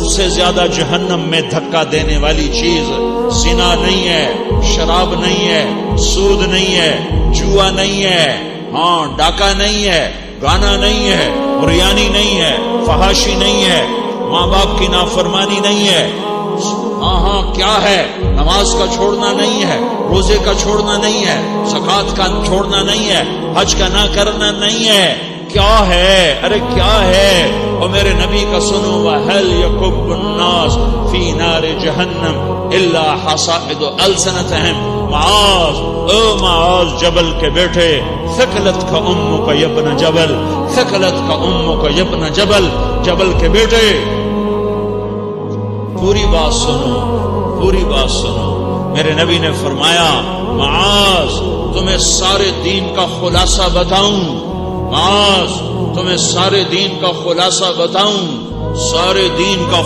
سے زیادہ جہنم میں دھکا دینے والی چیز زنا نہیں ہے، شراب نہیں ہے، سود نہیں ہے، جوا نہیں ہے، ہاں ڈاکہ نہیں ہے، گانا نہیں ہے، ریانی نہیں ہے، فحاشی نہیں ہے، ماں باپ کی نافرمانی نہیں ہے، ہاں کیا ہے؟ نماز کا چھوڑنا نہیں ہے، روزے کا چھوڑنا نہیں ہے، زکوٰۃ کا چھوڑنا نہیں ہے، حج کا نہ کرنا نہیں ہے، کیا ہے؟ ارے کیا ہے؟ اور میرے نبی کا سنو، وَهَلْ يَكُبُّ النَّاسُ فِي نَارِ جَهَنَّمَ إِلَّا حَصَائِدُ أَلْسِنَتِهِمْ معاذ، او معاذ جبل کے بیٹے، ثقلتک امک یا ابن جبل، ثقلتک امک یا ابن جبل، جبل کے بیٹے پوری بات سنو، پوری بات سنو۔ میرے نبی نے فرمایا، معاذ تمہیں سارے دین کا خلاصہ بتاؤں، معاذ تمہیں سارے دین کا خلاصہ بتاؤں، سارے دین کا